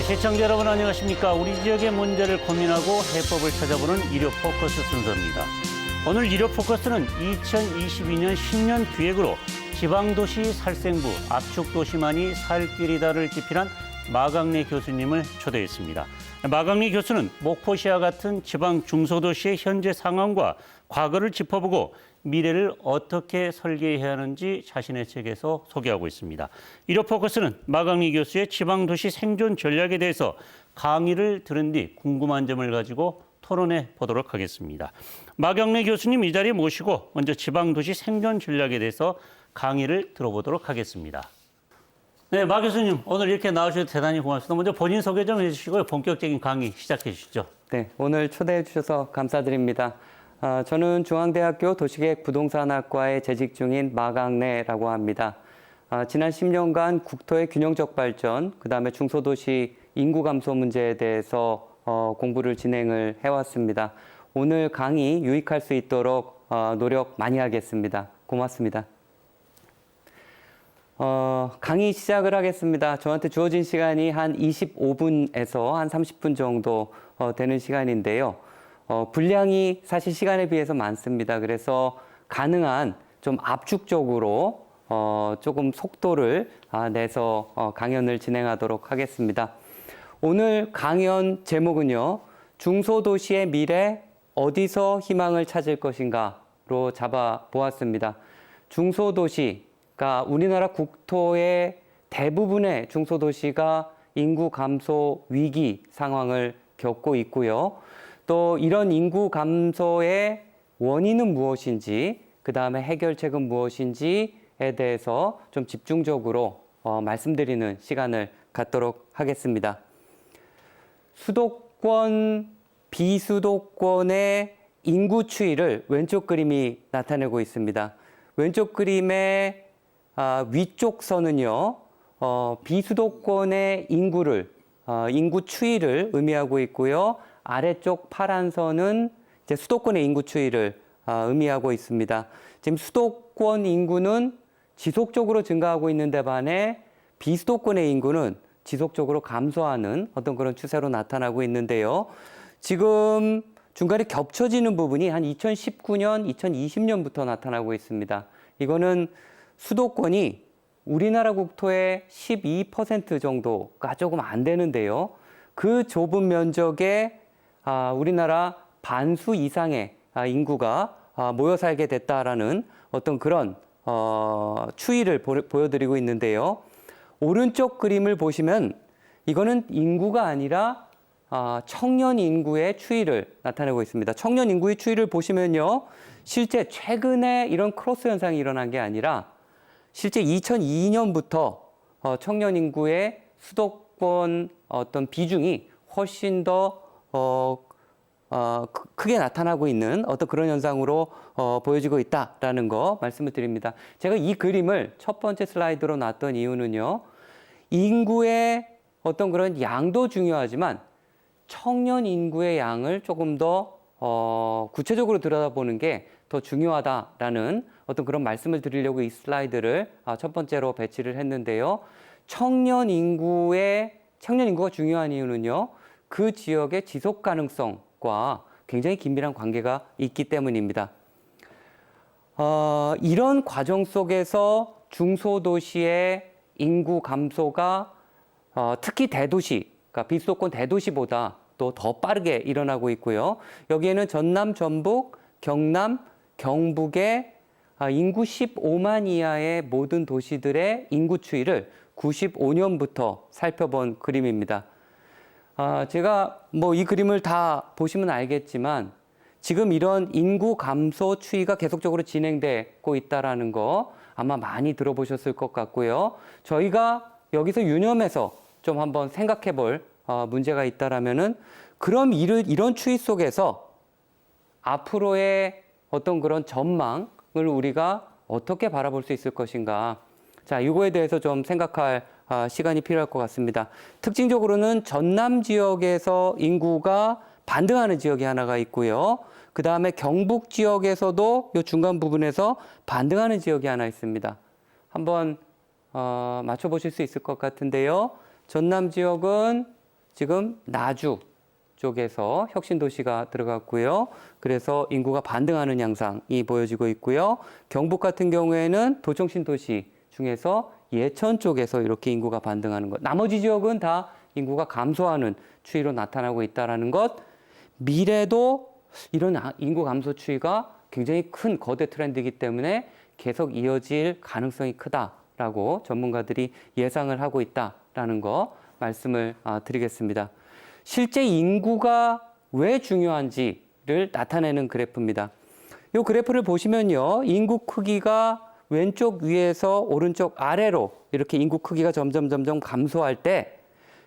시청자 여러분 안녕하십니까? 우리 지역의 문제를 고민하고 해법을 찾아보는 일요 포커스 순서입니다. 오늘 일요 포커스는 2022년 신년 기획으로 지방도시 살생부, 압축도시만이 살 길이다를 집필한 마강래 교수님을 초대했습니다. 마강래 교수는 목포시와 같은 지방 중소도시의 현재 상황과 과거를 짚어보고 미래를 어떻게 설계해야 하는지 자신의 책에서 소개하고 있습니다. 일요 포커스는 마강래 교수의 지방도시 생존 전략에 대해서 강의를 들은 뒤 궁금한 점을 가지고 토론해 보도록 하겠습니다. 마강래 교수님 이 자리에 모시고 먼저 지방도시 생존 전략에 대해서 강의를 들어보도록 하겠습니다. 네, 마 교수님 오늘 이렇게 나오셔서 대단히 고맙습니다. 먼저 본인 소개 좀 해주시고요. 본격적인 강의 시작해 주시죠. 네, 오늘 초대해 주셔서 감사드립니다. 저는 중앙대학교 도시계획 부동산학과에 재직 중인 마강래라고 합니다. 지난 10년간 국토의 균형적 발전, 그다음에 중소도시 인구 감소 문제에 대해서 공부를 진행을 해왔습니다. 오늘 강의 유익할 수 있도록 노력 많이 하겠습니다. 고맙습니다. 강의 시작을 하겠습니다. 저한테 주어진 시간이 한 25분에서 한 30분 정도 되는 시간인데요. 분량이 사실 시간에 비해서 많습니다. 그래서 가능한 좀 압축적으로 조금 속도를 내서 강연을 진행하도록 하겠습니다. 오늘 강연 제목은요. 중소도시의 미래 어디서 희망을 찾을 것인가로 잡아보았습니다. 중소도시가 우리나라 국토의 대부분의 중소도시가 인구 감소 위기 상황을 겪고 있고요. 또 이런 인구 감소의 원인은 무엇인지, 그 다음에 해결책은 무엇인지에 대해서 좀 집중적으로 말씀드리는 시간을 갖도록 하겠습니다. 수도권, 비수도권의 인구 추이를 왼쪽 그림이 나타내고 있습니다. 왼쪽 그림의 위쪽 선은요, 비수도권의 인구 추이를 의미하고 있고요. 아래쪽 파란 선은 이제 수도권의 인구 추이를 의미하고 있습니다. 지금 수도권 인구는 지속적으로 증가하고 있는데 반해 비수도권의 인구는 지속적으로 감소하는 어떤 그런 추세로 나타나고 있는데요. 지금 중간에 겹쳐지는 부분이 한 2019년, 2020년부터 나타나고 있습니다. 이거는 수도권이 우리나라 국토의 12% 정도가 조금 안 되는데요. 그 좁은 면적에 우리나라 반수 이상의 인구가 모여 살게 됐다라는 어떤 그런 추이를 보여드리고 있는데요. 오른쪽 그림을 보시면 이거는 인구가 아니라 청년 인구의 추이를 나타내고 있습니다. 청년 인구의 추이를 보시면요. 실제 최근에 이런 크로스 현상이 일어난 게 아니라 실제 2002년부터 청년 인구의 수도권 어떤 비중이 훨씬 더 크게 나타나고 있는 어떤 그런 현상으로 보여지고 있다라는 거 말씀을 드립니다. 제가 이 그림을 첫 번째 슬라이드로 놨던 이유는요. 인구의 어떤 그런 양도 중요하지만 청년 인구의 양을 조금 더 구체적으로 들여다보는 게 더 중요하다라는 어떤 그런 말씀을 드리려고 이 슬라이드를 첫 번째로 배치를 했는데요. 청년 인구가 중요한 이유는요. 그 지역의 지속 가능성과 굉장히 긴밀한 관계가 있기 때문입니다. 이런 과정 속에서 중소도시의 인구 감소가 특히 대도시, 그러니까 비수도권 대도시보다 또 더 빠르게 일어나고 있고요. 여기에는 전남, 전북, 경남, 경북의 인구 15만 이하의 모든 도시들의 인구 추이를 95년부터 살펴본 그림입니다. 제가 이 그림을 다 보시면 알겠지만 지금 이런 인구 감소 추이가 계속적으로 진행되고 있다는 거 아마 많이 들어보셨을 것 같고요. 저희가 여기서 유념해서 좀 한번 생각해 볼 문제가 있다라면은 그럼 이런 추이 속에서 앞으로의 어떤 그런 전망을 우리가 어떻게 바라볼 수 있을 것인가. 자, 이거에 대해서 좀 생각할 시간이 필요할 것 같습니다. 특징적으로는 전남 지역에서 인구가 반등하는 지역이 하나가 있고요. 그 다음에 경북 지역에서도 이 중간 부분에서 반등하는 지역이 하나 있습니다. 한번 맞춰보실 수 있을 것 같은데요. 전남 지역은 지금 나주 쪽에서 혁신도시가 들어갔고요. 그래서 인구가 반등하는 양상이 보여지고 있고요. 경북 같은 경우에는 도청신도시 중에서 예천 쪽에서 이렇게 인구가 반등하는 것. 나머지 지역은 다 인구가 감소하는 추이로 나타나고 있다는 것. 미래도 이런 인구 감소 추이가 굉장히 큰 거대 트렌드이기 때문에 계속 이어질 가능성이 크다라고 전문가들이 예상을 하고 있다라는 거 말씀을 드리겠습니다. 실제 인구가 왜 중요한지를 나타내는 그래프입니다. 이 그래프를 보시면요. 인구 크기가 왼쪽 위에서 오른쪽 아래로 이렇게 인구 크기가 점점 감소할 때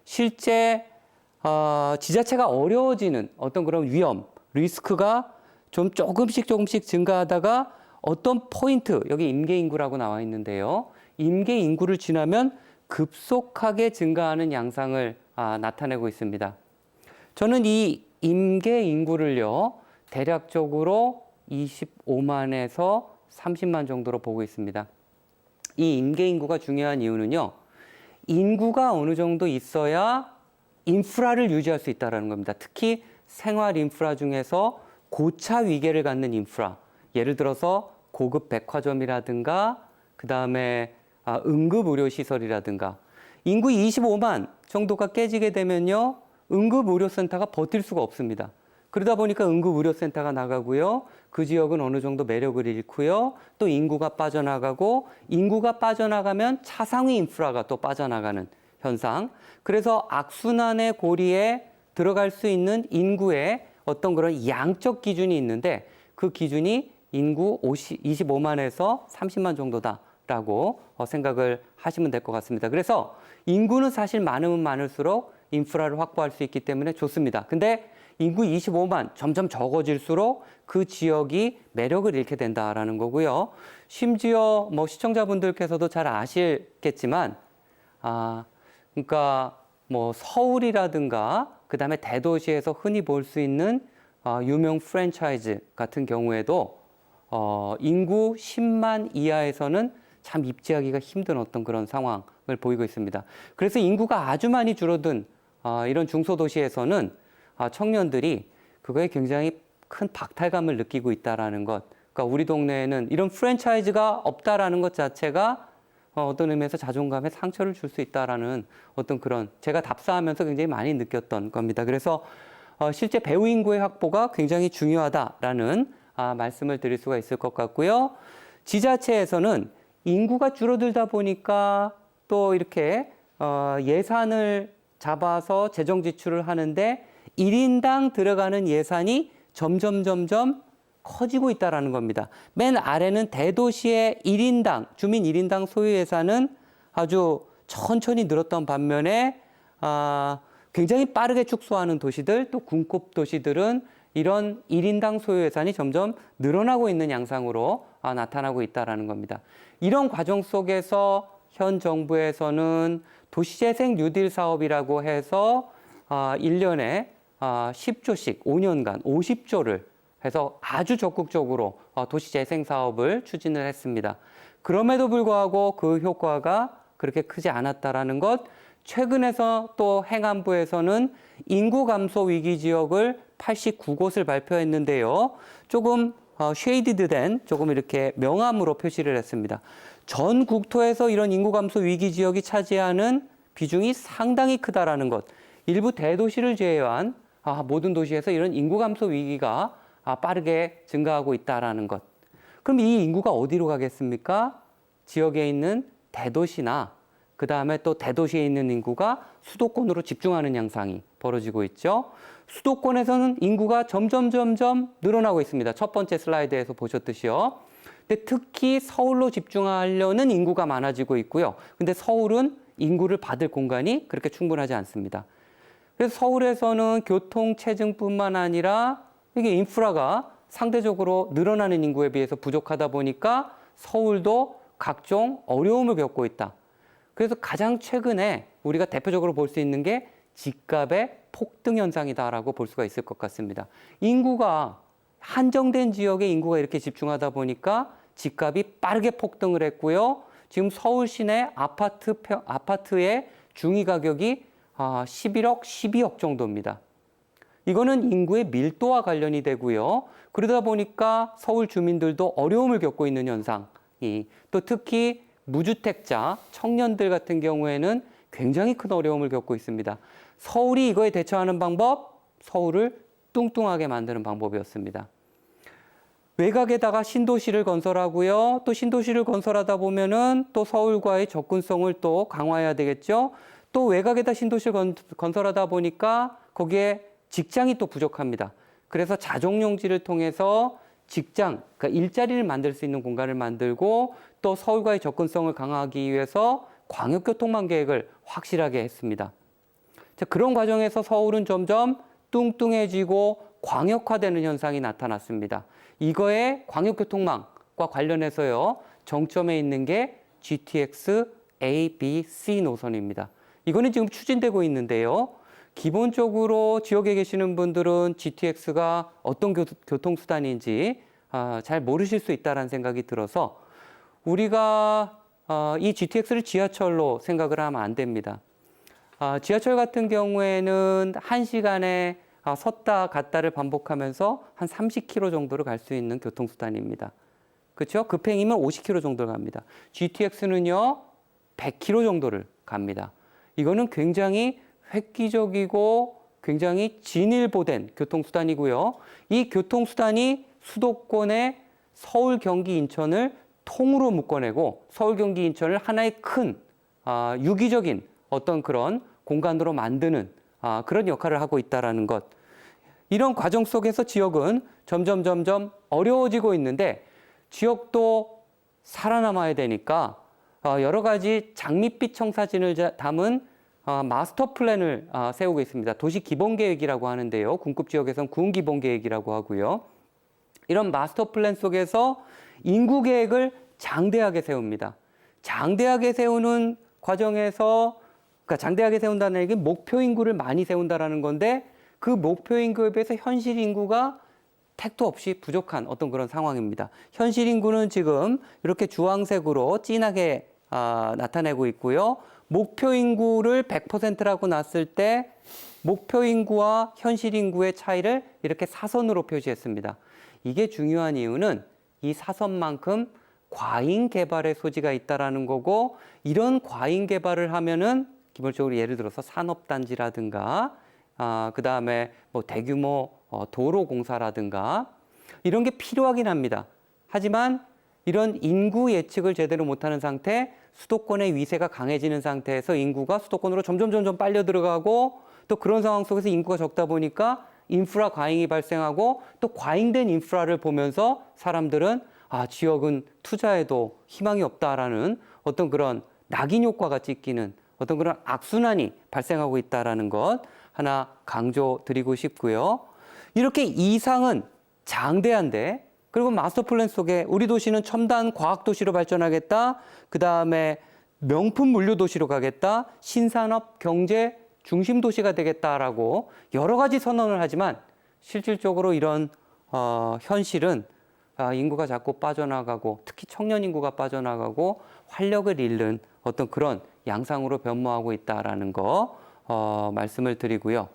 실제 지자체가 어려워지는 어떤 그런 위험, 리스크가 좀 조금씩 증가하다가 어떤 포인트, 여기 임계인구라고 나와 있는데요. 임계인구를 지나면 급속하게 증가하는 양상을 나타내고 있습니다. 저는 이 임계인구를요, 대략적으로 25만에서 30만 정도로 보고 있습니다. 이 임계인구가 중요한 이유는요, 인구가 어느 정도 있어야 인프라를 유지할 수 있다는 겁니다. 특히 생활 인프라 중에서 고차 위계를 갖는 인프라, 예를 들어서 고급 백화점이라든가 그 다음에 응급의료시설이라든가 인구 25만 정도가 깨지게 되면요, 응급의료센터가 버틸 수가 없습니다. 그러다 보니까 응급의료센터가 나가고요, 그 지역은 어느 정도 매력을 잃고요, 또 인구가 빠져나가고, 인구가 빠져나가면 차상위 인프라가 또 빠져나가는 현상. 그래서 악순환의 고리에 들어갈 수 있는 인구의 어떤 그런 양적 기준이 있는데, 그 기준이 인구 25만에서 30만 정도다라고 생각을 하시면 될 것 같습니다. 그래서 인구는 사실 많으면 많을수록 인프라를 확보할 수 있기 때문에 좋습니다. 근데 인구 25만 점점 적어질수록 그 지역이 매력을 잃게 된다라는 거고요. 심지어 뭐 시청자분들께서도 잘 아시겠지만, 그러니까 뭐 서울이라든가 그 다음에 대도시에서 흔히 볼 수 있는 유명 프랜차이즈 같은 경우에도 인구 10만 이하에서는 참 입지하기가 힘든 어떤 그런 상황을 보이고 있습니다. 그래서 인구가 아주 많이 줄어든 이런 중소도시에서는 청년들이 그거에 굉장히 큰 박탈감을 느끼고 있다라는 것. 그러니까 우리 동네에는 이런 프랜차이즈가 없다라는 것 자체가 어떤 의미에서 자존감에 상처를 줄 수 있다라는 어떤 그런, 제가 답사하면서 굉장히 많이 느꼈던 겁니다. 그래서 실제 배우 인구의 확보가 굉장히 중요하다라는 말씀을 드릴 수가 있을 것 같고요. 지자체에서는 인구가 줄어들다 보니까 또 이렇게 예산을 잡아서 재정 지출을 하는데 1인당 들어가는 예산이 점점 커지고 있다는 겁니다. 맨 아래는 대도시의 1인당, 주민 1인당 소유 예산은 아주 천천히 늘었던 반면에 굉장히 빠르게 축소하는 도시들, 또 군급 도시들은 이런 1인당 소유 예산이 점점 늘어나고 있는 양상으로 나타나고 있다는 겁니다. 이런 과정 속에서 현 정부에서는 도시재생 뉴딜 사업이라고 해서 1년에 10조씩 5년간 50조를 해서 아주 적극적으로 도시재생 사업을 추진을 했습니다. 그럼에도 불구하고 그 효과가 그렇게 크지 않았다라는 것, 최근에서 또 행안부에서는 인구 감소 위기 지역을 89곳을 발표했는데요. 조금 쉐이디드된, 조금 이렇게 명암으로 표시를 했습니다. 전 국토에서 이런 인구 감소 위기 지역이 차지하는 비중이 상당히 크다라는 것. 일부 대도시를 제외한 모든 도시에서 이런 인구 감소 위기가 빠르게 증가하고 있다라는 것. 그럼 이 인구가 어디로 가겠습니까? 지역에 있는 대도시나 그 다음에 또 대도시에 있는 인구가 수도권으로 집중하는 양상이 벌어지고 있죠. 수도권에서는 인구가 점점 늘어나고 있습니다. 첫 번째 슬라이드에서 보셨듯이요. 근데 특히 서울로 집중하려는 인구가 많아지고 있고요. 근데 서울은 인구를 받을 공간이 그렇게 충분하지 않습니다. 그래서 서울에서는 교통 체증뿐만 아니라 이게 인프라가 상대적으로 늘어나는 인구에 비해서 부족하다 보니까 서울도 각종 어려움을 겪고 있다. 그래서 가장 최근에 우리가 대표적으로 볼 수 있는 게 집값의 폭등 현상이다라고 볼 수가 있을 것 같습니다. 인구가 한정된 지역에 인구가 이렇게 집중하다 보니까 집값이 빠르게 폭등을 했고요. 지금 서울 시내 아파트의 중위 가격이 11억, 12억 정도입니다. 이거는 인구의 밀도와 관련이 되고요. 그러다 보니까 서울 주민들도 어려움을 겪고 있는 현상이, 또 특히 무주택자, 청년들 같은 경우에는 굉장히 큰 어려움을 겪고 있습니다. 서울이 이거에 대처하는 방법, 서울을 뚱뚱하게 만드는 방법이었습니다. 외곽에다가 신도시를 건설하고요. 또 신도시를 건설하다 보면은 또 서울과의 접근성을 또 강화해야 되겠죠. 또 외곽에다 신도시를 건설하다 보니까 거기에 직장이 또 부족합니다. 그래서 자족용지를 통해서 직장, 그러니까 일자리를 만들 수 있는 공간을 만들고 또 서울과의 접근성을 강화하기 위해서 광역교통망 계획을 확실하게 했습니다. 자, 그런 과정에서 서울은 점점 뚱뚱해지고 광역화되는 현상이 나타났습니다. 이거에 광역교통망과 관련해서요, 정점에 있는 게 GTX A, B, C 노선입니다. 이거는 지금 추진되고 있는데요. 기본적으로 지역에 계시는 분들은 GTX가 어떤 교통수단인지 잘 모르실 수 있다는 생각이 들어서 우리가 이 GTX를 지하철로 생각을 하면 안 됩니다. 지하철 같은 경우에는 1시간에 섰다 갔다를 반복하면서 한 30km 정도를 갈 수 있는 교통수단입니다. 그렇죠? 급행이면 50km 정도를 갑니다. GTX는요, 100km 정도를 갑니다. 이거는 굉장히 획기적이고 굉장히 진일보된 교통수단이고요. 이 교통수단이 수도권의 서울, 경기, 인천을 통으로 묶어내고 서울, 경기, 인천을 하나의 큰 유기적인 어떤 그런 공간으로 만드는 그런 역할을 하고 있다는 것. 이런 과정 속에서 지역은 점점 어려워지고 있는데 지역도 살아남아야 되니까 여러 가지 장밋빛 청사진을 담은 마스터 플랜을 세우고 있습니다. 도시 기본 계획이라고 하는데요. 군급 지역에서는 군 기본 계획이라고 하고요. 이런 마스터 플랜 속에서 인구 계획을 장대하게 세웁니다. 장대하게 세우는 과정에서, 그러니까 장대하게 세운다는 얘기는 목표 인구를 많이 세운다라는 건데 그 목표 인구에 비해서 현실 인구가 택도 없이 부족한 어떤 그런 상황입니다. 현실 인구는 지금 이렇게 주황색으로 진하게 나타내고 있고요. 목표 인구를 100%라고 놨을 때 목표 인구와 현실 인구의 차이를 이렇게 사선으로 표시했습니다. 이게 중요한 이유는 이 사선만큼 과잉 개발의 소지가 있다라는 거고, 이런 과잉 개발을 하면은 기본적으로 예를 들어서 산업단지라든가 그 다음에 뭐 대규모 도로 공사라든가 이런 게 필요하긴 합니다. 하지만 이런 인구 예측을 제대로 못하는 상태, 수도권의 위세가 강해지는 상태에서 인구가 수도권으로 점점 빨려 들어가고, 또 그런 상황 속에서 인구가 적다 보니까 인프라 과잉이 발생하고, 또 과잉된 인프라를 보면서 사람들은 지역은 투자해도 희망이 없다라는 어떤 그런 낙인 효과가 찍히는 어떤 그런 악순환이 발생하고 있다라는 것 하나 강조드리고 싶고요. 이렇게 이상은 장대한데, 그리고 마스터 플랜 속에 우리 도시는 첨단 과학 도시로 발전하겠다. 그 다음에 명품 물류 도시로 가겠다. 신산업 경제 중심 도시가 되겠다라고 여러 가지 선언을 하지만 실질적으로 이런 현실은 인구가 자꾸 빠져나가고, 특히 청년 인구가 빠져나가고 활력을 잃는 어떤 그런 양상으로 변모하고 있다라는 거 말씀을 드리고요.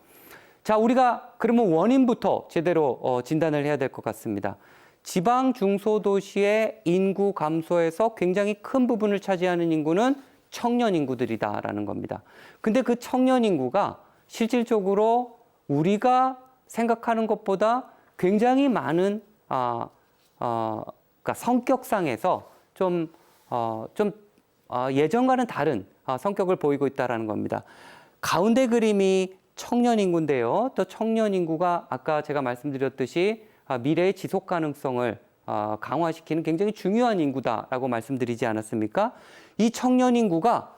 자, 우리가 그러면 원인부터 제대로 진단을 해야 될 것 같습니다. 지방 중소도시의 인구 감소에서 굉장히 큰 부분을 차지하는 인구는 청년 인구들이다라는 겁니다. 근데 그 청년 인구가 실질적으로 우리가 생각하는 것보다 굉장히 많은 그러니까 성격상에서 예전과는 다른 성격을 보이고 있다라는 겁니다. 가운데 그림이 청년 인구인데요. 또 청년 인구가 아까 제가 말씀드렸듯이 미래의 지속 가능성을 강화시키는 굉장히 중요한 인구다라고 말씀드리지 않았습니까? 이 청년 인구가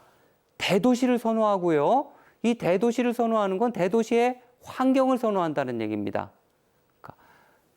대도시를 선호하고요. 이 대도시를 선호하는 건 대도시의 환경을 선호한다는 얘기입니다. 그러니까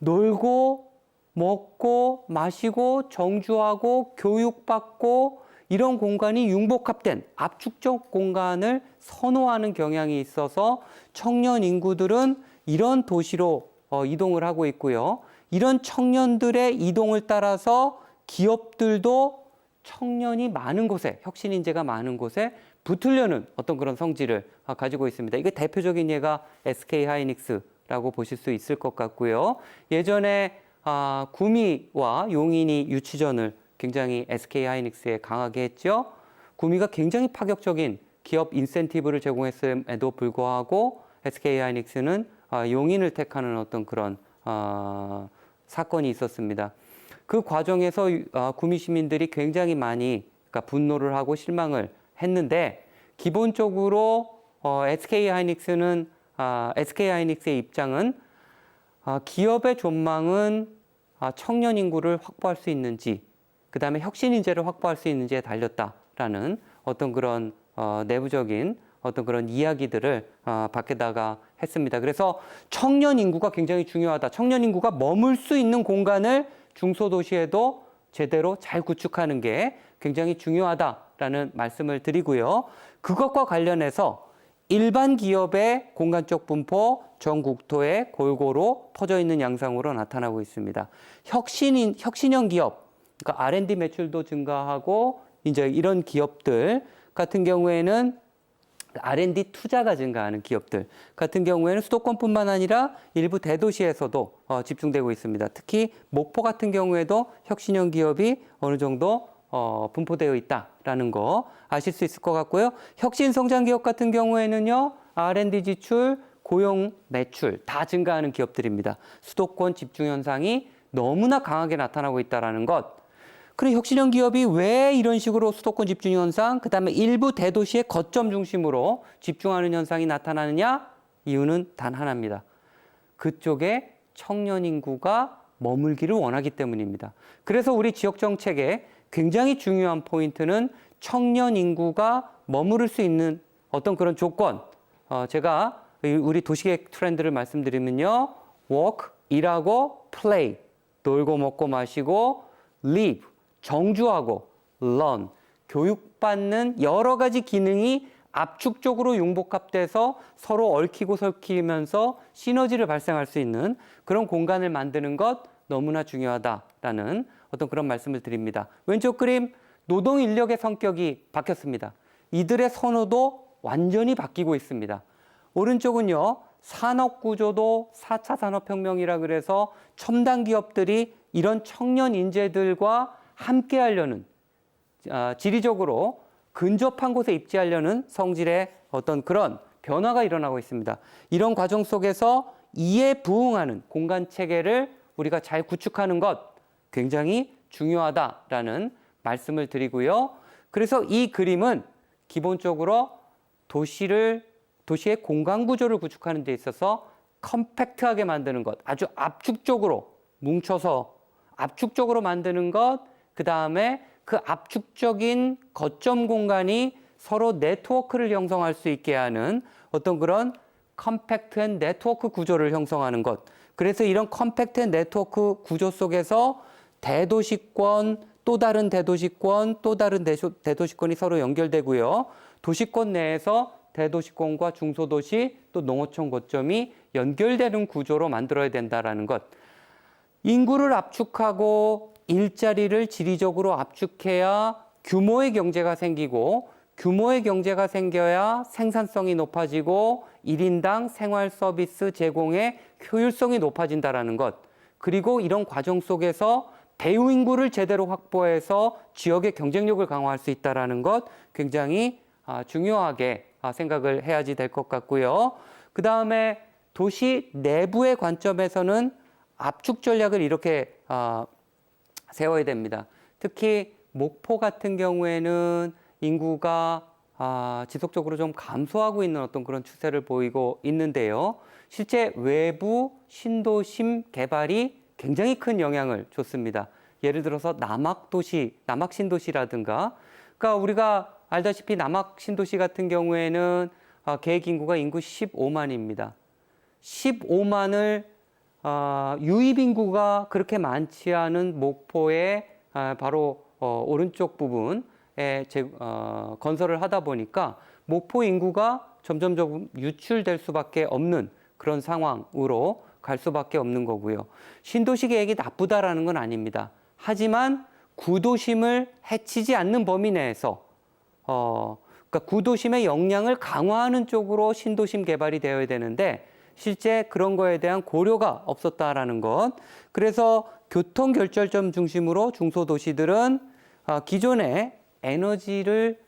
놀고 먹고 마시고 정주하고 교육받고 이런 공간이 융복합된 압축적 공간을 선호하는 경향이 있어서 청년 인구들은 이런 도시로 이동을 하고 있고요. 이런 청년들의 이동을 따라서 기업들도 청년이 많은 곳에, 혁신 인재가 많은 곳에 붙으려는 어떤 그런 성질을 가지고 있습니다. 이게 대표적인 예가 SK 하이닉스라고 보실 수 있을 것 같고요. 예전에 구미와 용인이 유치전을 굉장히 SK 하이닉스에 강하게 했죠. 구미가 굉장히 파격적인 기업 인센티브를 제공했음에도 불구하고 SK 하이닉스는 용인을 택하는 어떤 그런 사건이 있었습니다. 그 과정에서 구미 시민들이 굉장히 많이 그러니까 분노를 하고 실망을 했는데 기본적으로 SK 하이닉스의 입장은 기업의 전망은 청년 인구를 확보할 수 있는지, 그 다음에 혁신 인재를 확보할 수 있는지에 달렸다라는 어떤 그런 내부적인 어떤 그런 이야기들을 밖에다가 했습니다. 그래서 청년 인구가 굉장히 중요하다. 청년 인구가 머물 수 있는 공간을 중소도시에도 제대로 잘 구축하는 게 굉장히 중요하다라는 말씀을 드리고요. 그것과 관련해서 일반 기업의 공간적 분포 전 국토에 골고루 퍼져 있는 양상으로 나타나고 있습니다. 혁신형 기업, 그러니까 R&D 매출도 증가하고 이제 이런 기업들 같은 경우에는 R&D 투자가 증가하는 기업들 같은 경우에는 수도권뿐만 아니라 일부 대도시에서도 집중되고 있습니다. 특히 목포 같은 경우에도 혁신형 기업이 어느 정도 분포되어 있다라는 거 아실 수 있을 것 같고요. 혁신 성장 기업 같은 경우에는요, R&D 지출, 고용 매출 다 증가하는 기업들입니다. 수도권 집중 현상이 너무나 강하게 나타나고 있다라는 것. 그럼 혁신형 기업이 왜 이런 식으로 수도권 집중 현상, 그다음에 일부 대도시의 거점 중심으로 집중하는 현상이 나타나느냐? 이유는 단 하나입니다. 그쪽에 청년 인구가 머물기를 원하기 때문입니다. 그래서 우리 지역 정책의 굉장히 중요한 포인트는 청년 인구가 머무를 수 있는 어떤 그런 조건. 제가 우리 도시계획 트렌드를 말씀드리면요. work, 일하고 play, 놀고 먹고 마시고 live, 정주하고 learn, 교육받는 여러 가지 기능이 압축적으로 융복합돼서 서로 얽히고 설키면서 시너지를 발생할 수 있는 그런 공간을 만드는 것 너무나 중요하다라는 어떤 그런 말씀을 드립니다. 왼쪽 그림, 노동 인력의 성격이 바뀌었습니다. 이들의 선호도 완전히 바뀌고 있습니다. 오른쪽은요, 산업 구조도 4차 산업혁명이라 그래서 첨단 기업들이 이런 청년 인재들과 함께 하려는, 지리적으로 근접한 곳에 입지하려는 성질의 어떤 그런 변화가 일어나고 있습니다. 이런 과정 속에서 이에 부응하는 공간 체계를 우리가 잘 구축하는 것 굉장히 중요하다라는 말씀을 드리고요. 그래서 이 그림은 기본적으로 도시의 공간 구조를 구축하는 데 있어서 컴팩트하게 만드는 것, 아주 압축적으로 뭉쳐서 압축적으로 만드는 것, 그 다음에 그 압축적인 거점 공간이 서로 네트워크를 형성할 수 있게 하는 어떤 그런 컴팩트 앤 네트워크 구조를 형성하는 것. 그래서 이런 컴팩트 앤 네트워크 구조 속에서 대도시권, 또 다른 대도시권, 또 다른 대도시권이 서로 연결되고요. 도시권 내에서 대도시권과 중소도시 또 농어촌 거점이 연결되는 구조로 만들어야 된다는 것. 인구를 압축하고 일자리를 지리적으로 압축해야 규모의 경제가 생기고 규모의 경제가 생겨야 생산성이 높아지고 1인당 생활 서비스 제공의 효율성이 높아진다는 것. 그리고 이런 과정 속에서 배우 인구를 제대로 확보해서 지역의 경쟁력을 강화할 수 있다는 것 굉장히 중요하게 생각을 해야지 될 것 같고요. 그 다음에 도시 내부의 관점에서는 압축 전략을 이렇게 세워야 됩니다. 특히 목포 같은 경우에는 인구가 지속적으로 좀 감소하고 있는 어떤 그런 추세를 보이고 있는데요. 실제 외부 신도심 개발이 굉장히 큰 영향을 줬습니다. 예를 들어서 남학 신도시라든가, 그러니까 우리가 알다시피 남학 신도시 같은 경우에는 계획 인구가 인구 15만입니다. 15만을 유입 인구가 그렇게 많지 않은 목포의 바로 오른쪽 부분에 건설을 하다 보니까 목포 인구가 점점 유출될 수밖에 없는 그런 상황으로 갈 수밖에 없는 거고요. 신도시 계획이 나쁘다라는 건 아닙니다. 하지만 구도심을 해치지 않는 범위 내에서 그러니까 구도심의 역량을 강화하는 쪽으로 신도심 개발이 되어야 되는데 실제 그런 거에 대한 고려가 없었다라는 것. 그래서 교통 결절점 중심으로 중소도시들은 기존의 에너지를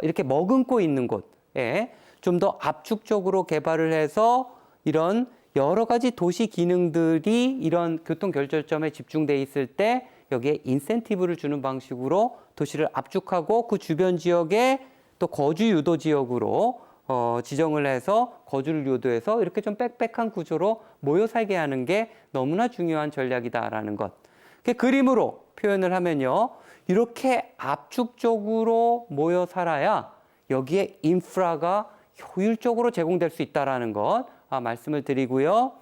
이렇게 머금고 있는 곳에 좀 더 압축적으로 개발을 해서 이런 여러 가지 도시 기능들이 이런 교통 결절점에 집중돼 있을 때 여기에 인센티브를 주는 방식으로 도시를 압축하고 그 주변 지역에 또 거주 유도 지역으로 지정을 해서 거주를 유도해서 이렇게 좀 빽빽한 구조로 모여 살게 하는 게 너무나 중요한 전략이다라는 것. 그림으로 표현을 하면요. 이렇게 압축적으로 모여 살아야 여기에 인프라가 효율적으로 제공될 수 있다는 것 말씀을 드리고요.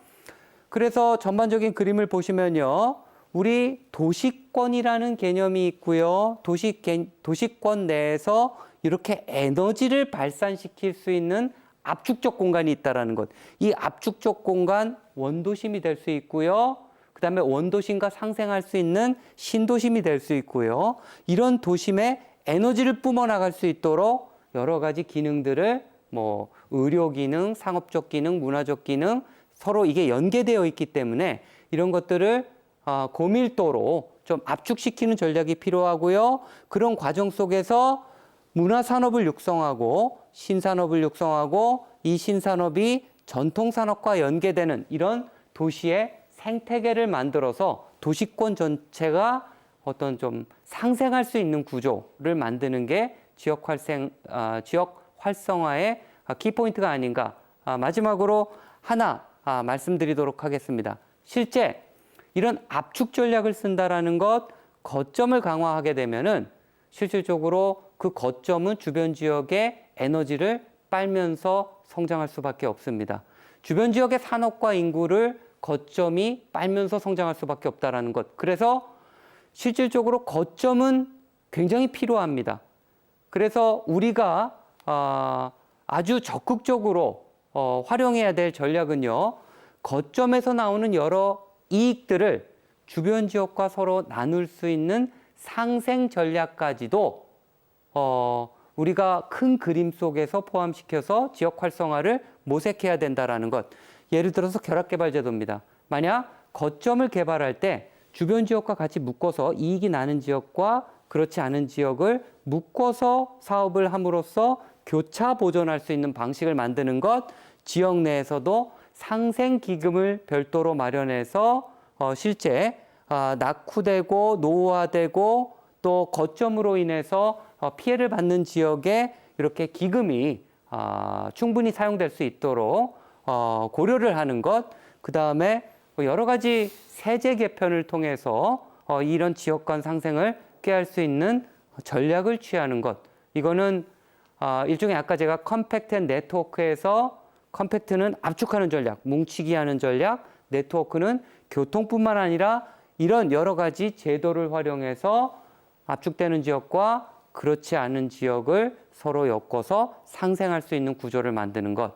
그래서 전반적인 그림을 보시면요. 우리 도시권이라는 개념이 있고요. 도시권 내에서 이렇게 에너지를 발산시킬 수 있는 압축적 공간이 있다는 것. 이 압축적 공간 원도심이 될 수 있고요. 그다음에 원도심과 상생할 수 있는 신도심이 될 수 있고요. 이런 도심에 에너지를 뿜어나갈 수 있도록 여러 가지 기능들을 의료 기능, 상업적 기능, 문화적 기능 서로 이게 연계되어 있기 때문에 이런 것들을 고밀도로 좀 압축시키는 전략이 필요하고요. 그런 과정 속에서 문화산업을 육성하고 신산업을 육성하고 이 신산업이 전통산업과 연계되는 이런 도시의 생태계를 만들어서 도시권 전체가 어떤 좀 상생할 수 있는 구조를 만드는 게 지역 활성화의 키포인트가 아닌가. 마지막으로 하나 말씀드리도록 하겠습니다. 실제 이런 압축 전략을 쓴다라는 것, 거점을 강화하게 되면은 실질적으로 그 거점은 주변 지역의 에너지를 빨면서 성장할 수밖에 없습니다. 주변 지역의 산업과 인구를 거점이 빨면서 성장할 수밖에 없다라는 것. 그래서 실질적으로 거점은 굉장히 필요합니다. 그래서 우리가 아주 적극적으로 활용해야 될 전략은요. 거점에서 나오는 여러 이익들을 주변 지역과 서로 나눌 수 있는 상생 전략까지도 우리가 큰 그림 속에서 포함시켜서 지역 활성화를 모색해야 된다라는 것. 예를 들어서 결합개발제도입니다. 만약 거점을 개발할 때 주변 지역과 같이 묶어서 이익이 나는 지역과 그렇지 않은 지역을 묶어서 사업을 함으로써 교차 보존할 수 있는 방식을 만드는 것, 지역 내에서도 상생기금을 별도로 마련해서 실제 낙후되고 노후화되고 또 거점으로 인해서 피해를 받는 지역에 이렇게 기금이 충분히 사용될 수 있도록 고려를 하는 것, 그 다음에 여러 가지 세제 개편을 통해서 이런 지역 간 상생을 꾀할 수 있는 전략을 취하는 것. 이거는 일종의 아까 제가 컴팩트 앤 네트워크에서 컴팩트는 압축하는 전략, 뭉치기 하는 전략, 네트워크는 교통뿐만 아니라 이런 여러 가지 제도를 활용해서 압축되는 지역과 그렇지 않은 지역을 서로 엮어서 상생할 수 있는 구조를 만드는 것.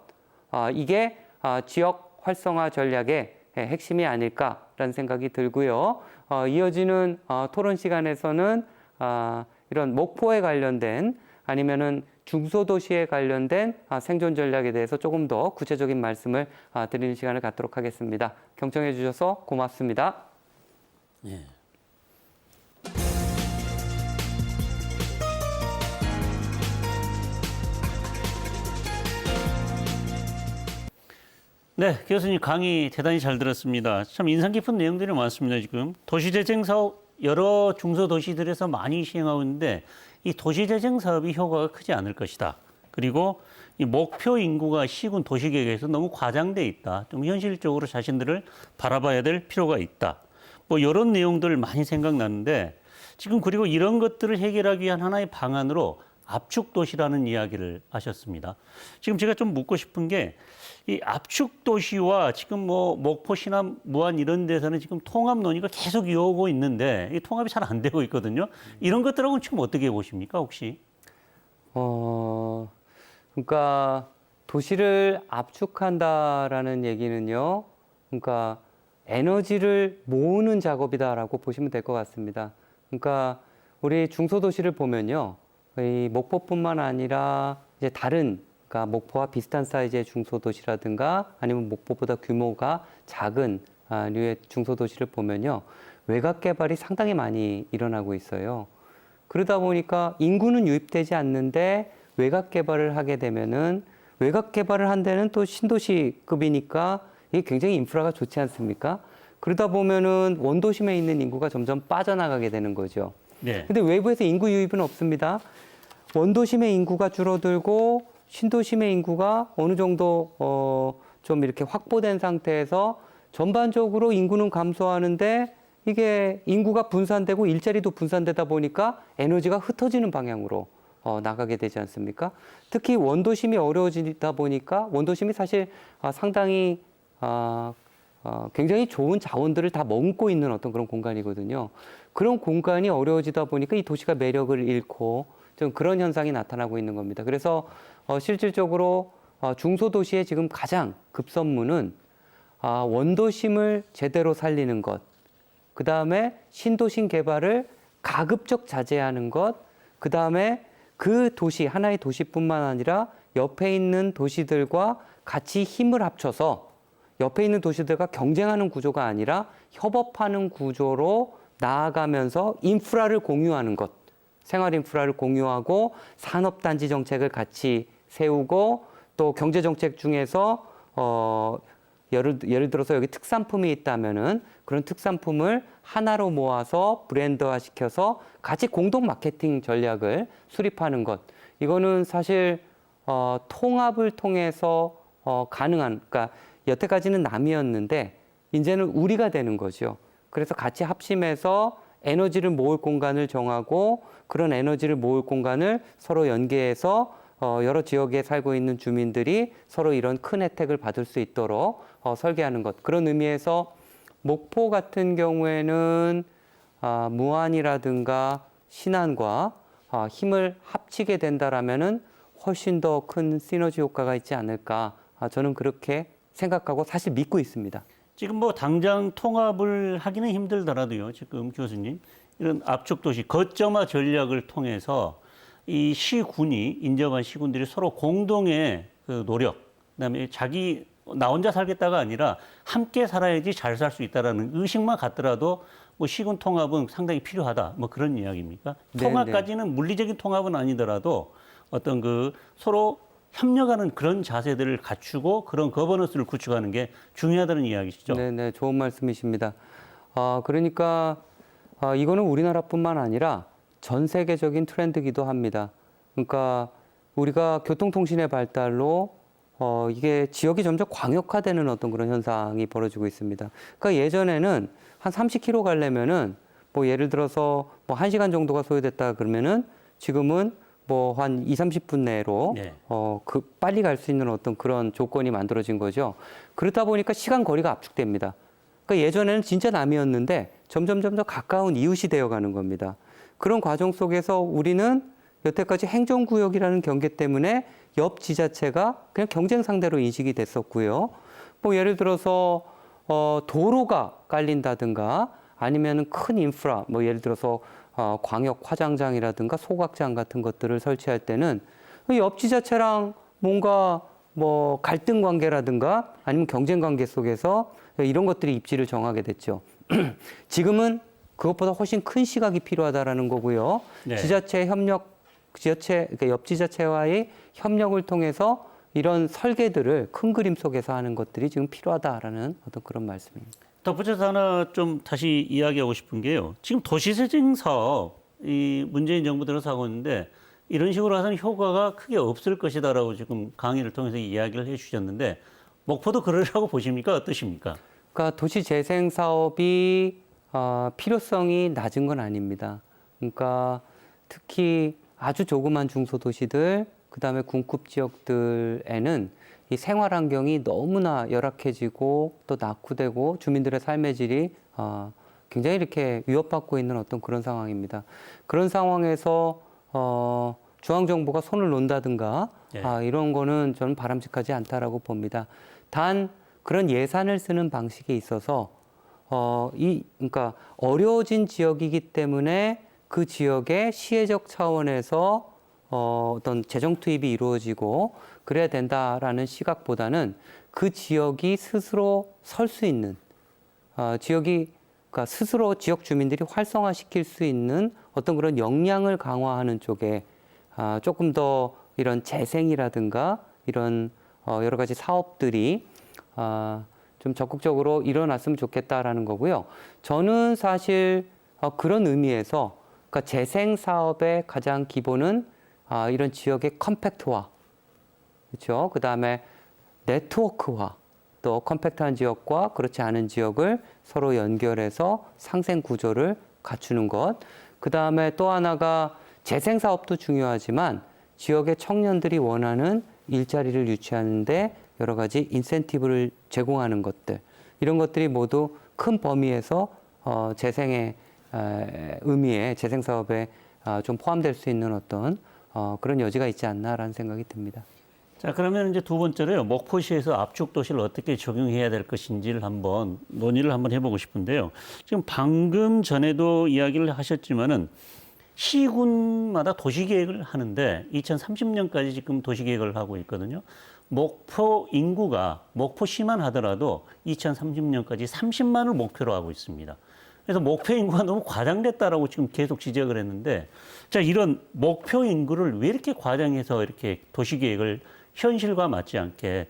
이게 지역 활성화 전략의 핵심이 아닐까라는 생각이 들고요. 이어지는 토론 시간에서는 이런 목포에 관련된 아니면은 중소도시에 관련된 생존 전략에 대해서 조금 더 구체적인 말씀을 드리는 시간을 갖도록 하겠습니다. 경청해 주셔서 고맙습니다. 예. 네, 교수님 강의 대단히 잘 들었습니다. 참 인상 깊은 내용들이 많습니다, 지금. 도시재생 사업 여러 중소도시들에서 많이 시행하고 있는데 이 도시재생 사업이 효과가 크지 않을 것이다. 그리고 이 목표 인구가 시군 도시계획에서 너무 과장돼 있다. 좀 현실적으로 자신들을 바라봐야 될 필요가 있다. 뭐 이런 내용들 많이 생각나는데 지금 그리고 이런 것들을 해결하기 위한 하나의 방안으로 압축도시라는 이야기를 하셨습니다. 지금 제가 좀 묻고 싶은 게 이 압축도시와 지금 뭐 목포, 신암, 무안 이런 데서는 지금 통합 논의가 계속 이어오고 있는데 이 통합이 잘 안 되고 있거든요. 이런 것들하고는 지금 어떻게 보십니까, 혹시? 그러니까 도시를 압축한다라는 얘기는요. 그러니까 에너지를 모으는 작업이다라고 보시면 될 것 같습니다. 그러니까 우리 중소도시를 보면요, 이 목포뿐만 아니라 이제 다른 그러니까 목포와 비슷한 사이즈의 중소도시라든가 아니면 목포보다 규모가 작은 류의 중소도시를 보면요, 외곽 개발이 상당히 많이 일어나고 있어요. 그러다 보니까 인구는 유입되지 않는데 외곽 개발을 하게 되면은 외곽 개발을 한 데는 또 신도시급이니까 이게 굉장히 인프라가 좋지 않습니까? 그러다 보면은 원도심에 있는 인구가 점점 빠져나가게 되는 거죠. 네. 근데 외부에서 인구 유입은 없습니다. 원도심의 인구가 줄어들고 신도심의 인구가 어느 정도 좀 이렇게 확보된 상태에서 전반적으로 인구는 감소하는데 이게 인구가 분산되고 일자리도 분산되다 보니까 에너지가 흩어지는 방향으로 나가게 되지 않습니까? 특히 원도심이 어려워지다 보니까 원도심이 사실 상당히 굉장히 좋은 자원들을 다 머금고 있는 어떤 그런 공간이거든요. 그런 공간이 어려워지다 보니까 이 도시가 매력을 잃고 좀 그런 현상이 나타나고 있는 겁니다. 그래서 실질적으로 중소도시의 지금 가장 급선무는 원도심을 제대로 살리는 것, 그 다음에 신도심 개발을 가급적 자제하는 것, 그 다음에 그 도시, 하나의 도시뿐만 아니라 옆에 있는 도시들과 같이 힘을 합쳐서 옆에 있는 도시들과 경쟁하는 구조가 아니라 협업하는 구조로 나아가면서 인프라를 공유하는 것, 생활 인프라를 공유하고 산업단지 정책을 같이 세우고 또 경제정책 중에서 예를 들어서 여기 특산품이 있다면은 그런 특산품을 하나로 모아서 브랜드화 시켜서 같이 공동 마케팅 전략을 수립하는 것. 이거는 사실 통합을 통해서 가능한, 그러니까 여태까지는 남이었는데 이제는 우리가 되는 거죠. 그래서 같이 합심해서 에너지를 모을 공간을 정하고 그런 에너지를 모을 공간을 서로 연계해서 여러 지역에 살고 있는 주민들이 서로 이런 큰 혜택을 받을 수 있도록 설계하는 것. 그런 의미에서 목포 같은 경우에는 무안이라든가 신안과 힘을 합치게 된다라면은 훨씬 더 큰 시너지 효과가 있지 않을까. 저는 그렇게 생각하고 사실 믿고 있습니다. 지금 뭐 당장 통합을 하기는 힘들더라도요. 지금 교수님 이런 압축 도시 거점화 전략을 통해서 이 시군이 인접한 시군들이 서로 공동의 그 노력, 그다음에 자기 나 혼자 살겠다가 아니라 함께 살아야지 잘 살 수 있다라는 의식만 갖더라도 뭐 시군 통합은 상당히 필요하다. 뭐 그런 이야기입니까? 네, 통합까지는 물리적인 통합은 아니더라도 어떤 그 서로 협력하는 그런 자세들을 갖추고 그런 거버넌스를 구축하는 게 중요하다는 이야기시죠. 네, 좋은 말씀이십니다. 그러니까 이거는 우리나라뿐만 아니라 전 세계적인 트렌드이기도 합니다. 그러니까 우리가 교통통신의 발달로 이게 지역이 점점 광역화되는 어떤 그런 현상이 벌어지고 있습니다. 그러니까 예전에는 한 30km 가려면은 뭐 예를 들어서 뭐 1시간 정도가 소요됐다 그러면은 지금은 뭐 한 2, 30분 내로 네. 빨리 갈 수 있는 어떤 그런 조건이 만들어진 거죠. 그러다 보니까 시간 거리가 압축됩니다. 그러니까 예전에는 진짜 남이었는데 점점 가까운 이웃이 되어 가는 겁니다. 그런 과정 속에서 우리는 여태까지 행정구역이라는 경계 때문에 옆 지자체가 그냥 경쟁 상대로 인식이 됐었고요. 뭐 예를 들어서 도로가 깔린다든가 아니면은 큰 인프라, 뭐 예를 들어서 광역 화장장이라든가 소각장 같은 것들을 설치할 때는 옆 지자체랑 뭔가 뭐 갈등 관계라든가 아니면 경쟁 관계 속에서 이런 것들이 입지를 정하게 됐죠. 지금은 그것보다 훨씬 큰 시각이 필요하다라는 거고요. 네. 그러니까 옆 지자체와의 협력을 통해서 이런 설계들을 큰 그림 속에서 하는 것들이 지금 필요하다라는 어떤 그런 말씀입니다. 덧붙여서 하나 좀 다시 이야기하고 싶은 게요. 지금 도시재생 사업, 이 문재인 정부 들어서 하고 있는데 이런 식으로 해서는 효과가 크게 없을 것이다라고 지금 강의를 통해서 이야기를 해 주셨는데 목포도 그러라고 보십니까? 어떠십니까? 그러니까 도시재생 사업이 필요성이 낮은 건 아닙니다. 그러니까 특히 아주 조그만 중소도시들, 그다음에 군급 지역들에는 이 생활 환경이 너무나 열악해지고 또 낙후되고 주민들의 삶의 질이 굉장히 이렇게 위협받고 있는 어떤 그런 상황입니다. 그런 상황에서 중앙정부가 손을 놓는다든가 이런 거는 저는 바람직하지 않다라고 봅니다. 단 그런 예산을 쓰는 방식에 있어서 그러니까 어려워진 지역이기 때문에 그 지역의 시혜적 차원에서 어떤 재정 투입이 이루어지고 그래야 된다라는 시각보다는 그 지역이 스스로 설 수 있는 그러니까 스스로 지역 주민들이 활성화시킬 수 있는 어떤 그런 역량을 강화하는 쪽에 조금 더 이런 재생이라든가 이런 여러 가지 사업들이 좀 적극적으로 일어났으면 좋겠다라는 거고요. 저는 사실 그런 의미에서 그러니까 재생 사업의 가장 기본은 이런 지역의 컴팩트화, 그렇죠? 그 다음에 네트워크화, 또 컴팩트한 지역과 그렇지 않은 지역을 서로 연결해서 상생 구조를 갖추는 것. 그 다음에 또 하나가 재생 사업도 중요하지만 지역의 청년들이 원하는 일자리를 유치하는데 여러 가지 인센티브를 제공하는 것들, 이런 것들이 모두 큰 범위에서 재생의 의미에 재생 사업에 좀 포함될 수 있는 어떤 그런 여지가 있지 않나라는 생각이 듭니다. 자, 그러면 이제 두 번째로요. 목포시에서 압축 도시를 어떻게 적용해야 될 것인지를 한번 논의를 한번 해보고 싶은데요. 지금 방금 전에도 이야기를 하셨지만은 시군마다 도시계획을 하는데 2030년까지 지금 도시계획을 하고 있거든요. 목포 인구가 목포시만 하더라도 2030년까지 30만을 목표로 하고 있습니다. 그래서 목표 인구가 너무 과장됐다라고 지금 계속 지적을 했는데, 자, 이런 목표 인구를 왜 이렇게 과장해서 이렇게 도시계획을 현실과 맞지 않게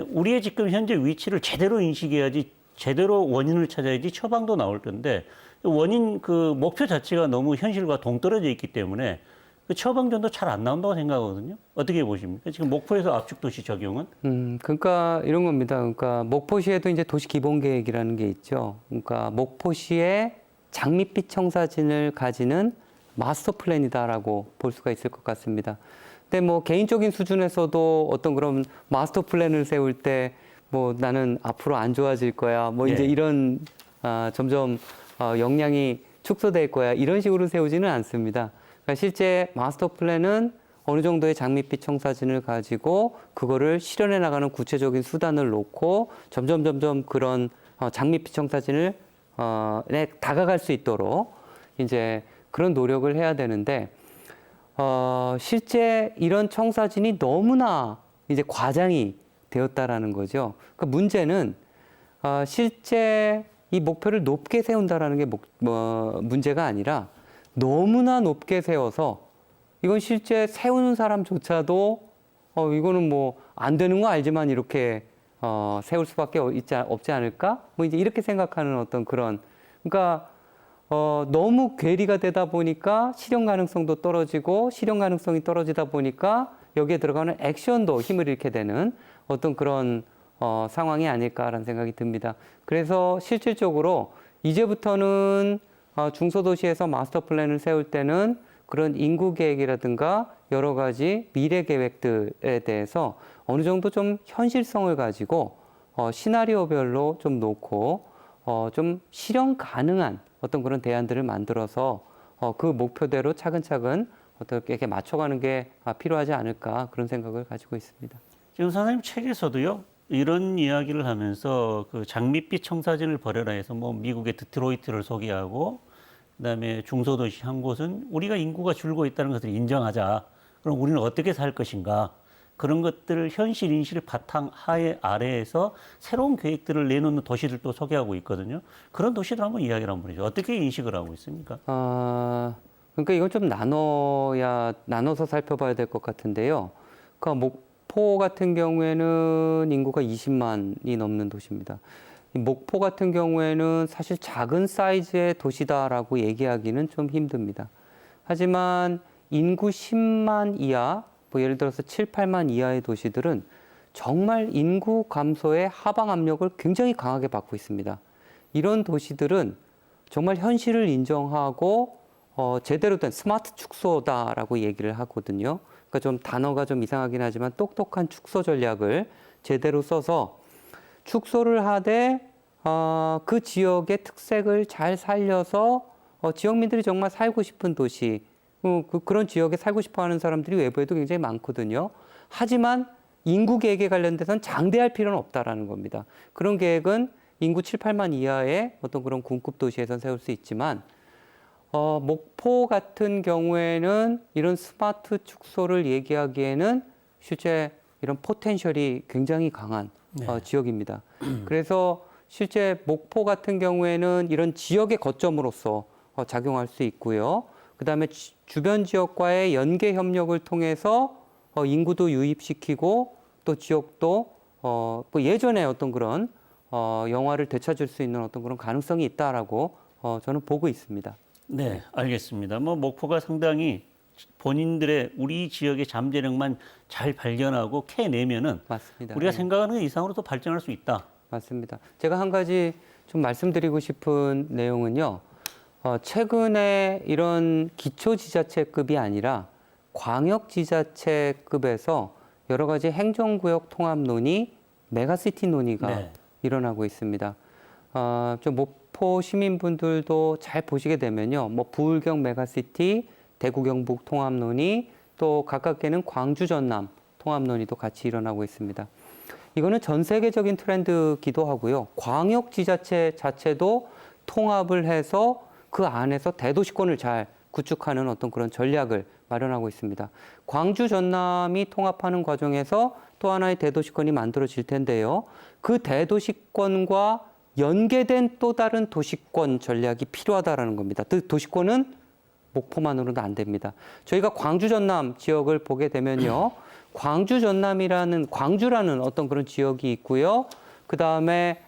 우리의 지금 현재 위치를 제대로 인식해야지, 제대로 원인을 찾아야지 처방도 나올 텐데, 원인 그 목표 자체가 너무 현실과 동떨어져 있기 때문에 그 처방전도 잘 안 나온다고 생각하거든요. 어떻게 보십니까? 지금 목포에서 압축도시 적용은? 그러니까 이런 겁니다. 그러니까 목포시에도 이제 도시 기본 계획이라는 게 있죠. 그러니까 목포시의 장밋빛 청사진을 가지는 마스터 플랜이다라고 볼 수가 있을 것 같습니다. 근데 뭐 개인적인 수준에서도 어떤 그런 마스터 플랜을 세울 때 뭐 나는 앞으로 안 좋아질 거야. 뭐 이제 이런 점점 역량이 축소될 거야. 이런 식으로 세우지는 않습니다. 그러니까 실제 마스터 플랜은 어느 정도의 장밋빛 청사진을 가지고 그거를 실현해 나가는 구체적인 수단을 놓고 점점 그런 장밋빛 청사진을 다가갈 수 있도록 이제 그런 노력을 해야 되는데 실제 이런 청사진이 너무나 이제 과장이 되었다라는 거죠. 그러니까 문제는 실제 이 목표를 높게 세운다라는 게 문제가 아니라 너무나 높게 세워서 이건 실제 세우는 사람조차도 이거는 뭐 안 되는 거 알지만 이렇게 세울 수밖에 없지 않을까? 뭐 이제 이렇게 생각하는 어떤 그런, 그러니까 너무 괴리가 되다 보니까 실현 가능성도 떨어지고 실현 가능성이 떨어지다 보니까 여기에 들어가는 액션도 힘을 잃게 되는 어떤 그런 상황이 아닐까라는 생각이 듭니다. 그래서 실질적으로 이제부터는 중소도시에서 마스터 플랜을 세울 때는 그런 인구 계획이라든가 여러 가지 미래 계획들에 대해서 어느 정도 좀 현실성을 가지고 시나리오별로 좀 놓고 좀 실현 가능한 어떤 그런 대안들을 만들어서 그 목표대로 차근차근 어떻게 이렇게 맞춰가는 게 필요하지 않을까 그런 생각을 가지고 있습니다. 지금 선생님 책에서도요, 이런 이야기를 하면서 그 장밋빛 청사진을 버려라 해서 뭐 미국의 디트로이트를 소개하고 그다음에 중소도시 한 곳은 우리가 인구가 줄고 있다는 것을 인정하자. 그럼 우리는 어떻게 살 것인가? 그런 것들을 현실 인식을 바탕 아래에서 새로운 계획들을 내놓는 도시들도 소개하고 있거든요. 그런 도시들 한번 이야기를 한번 해주죠. 어떻게 인식을 하고 있습니까? 그러니까 이건 좀 나눠서 살펴봐야 될 것 같은데요. 그러니까 목포 같은 경우에는 인구가 20만이 넘는 도시입니다. 목포 같은 경우에는 사실 작은 사이즈의 도시다라고 얘기하기는 좀 힘듭니다. 하지만 인구 10만 이하, 뭐 예를 들어서 7, 8만 이하의 도시들은 정말 인구 감소의 하방 압력을 굉장히 강하게 받고 있습니다. 이런 도시들은 정말 현실을 인정하고 제대로 된 스마트 축소다라고 얘기를 하거든요. 그러니까 좀 단어가 좀 이상하긴 하지만 똑똑한 축소 전략을 제대로 써서 축소를 하되 그 지역의 특색을 잘 살려서 지역민들이 정말 살고 싶은 도시, 그런 지역에 살고 싶어하는 사람들이 외부에도 굉장히 많거든요. 하지만 인구 계획에 관련돼서는 장대할 필요는 없다라는 겁니다. 그런 계획은 인구 7, 8만 이하의 어떤 그런 군급 도시에선 세울 수 있지만 목포 같은 경우에는 이런 스마트 축소를 얘기하기에는 실제 이런 포텐셜이 굉장히 강한 네. 지역입니다. 그래서 실제 목포 같은 경우에는 이런 지역의 거점으로서 작용할 수 있고요. 그다음에 주변 지역과의 연계 협력을 통해서 인구도 유입시키고 또 지역도 뭐 예전에 어떤 그런 영화를 되찾을 수 있는 어떤 그런 가능성이 있다라고 저는 보고 있습니다. 네, 알겠습니다. 뭐 목포가 상당히 본인들의 우리 지역의 잠재력만 잘 발견하고 캐내면은 맞습니다. 우리가 네. 생각하는 것 이상으로 또 발전할 수 있다. 맞습니다. 제가 한 가지 좀 말씀드리고 싶은 내용은요. 최근에 이런 기초지자체급이 아니라 광역지자체급에서 여러 가지 행정구역 통합 논의, 메가시티 논의가 네. 일어나고 있습니다. 좀 목포 시민분들도 잘 보시게 되면요. 뭐 부울경 메가시티, 대구 경북 통합 논의, 또 가깝게는 광주 전남 통합 논의도 같이 일어나고 있습니다. 이거는 전 세계적인 트렌드기도 하고요. 광역지자체 자체도 통합을 해서 그 안에서 대도시권을 잘 구축하는 어떤 그런 전략을 마련하고 있습니다. 광주 전남이 통합하는 과정에서 또 하나의 대도시권이 만들어질 텐데요. 그 대도시권과 연계된 또 다른 도시권 전략이 필요하다라는 겁니다. 그 도시권은 목포만으로는 안 됩니다. 저희가 광주 전남 지역을 보게 되면요. 광주 전남이라는 광주라는 어떤 그런 지역이 있고요. 그다음에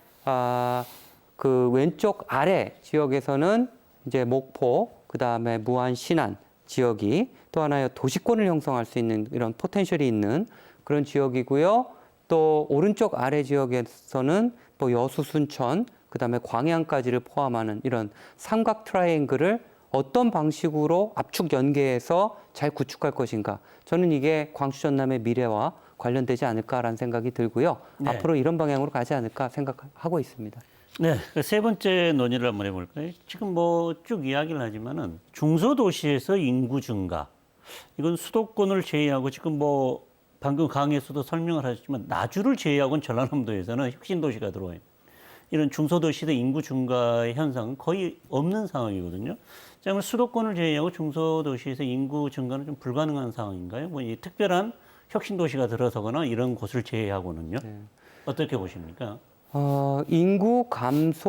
그 왼쪽 아래 지역에서는 이제 목포, 그다음에 무안 신안 지역이 또 하나의 도시권을 형성할 수 있는 이런 포텐셜이 있는 그런 지역이고요. 또 오른쪽 아래 지역에서는 또 여수, 순천, 그다음에 광양까지를 포함하는 이런 삼각 트라이앵글을 어떤 방식으로 압축 연계해서 잘 구축할 것인가. 저는 이게 광주 전남의 미래와 관련되지 않을까라는 생각이 들고요. 네. 앞으로 이런 방향으로 가지 않을까 생각하고 있습니다. 네, 세 번째 논의를 한번 해볼까요? 지금 뭐 쭉 이야기를 하지만은 중소도시에서 인구 증가, 이건 수도권을 제외하고 지금 뭐 방금 강의에서도 설명을 하셨지만 나주를 제외하고는 전라남도에서는 혁신도시가 들어와요. 이런 중소도시의 인구 증가의 현상은 거의 없는 상황이거든요. 자, 그러면 수도권을 제외하고 중소도시에서 인구 증가는 좀 불가능한 상황인가요? 뭐 이 특별한 혁신도시가 들어서거나 이런 곳을 제외하고는요. 네. 어떻게 보십니까? 인구 감소의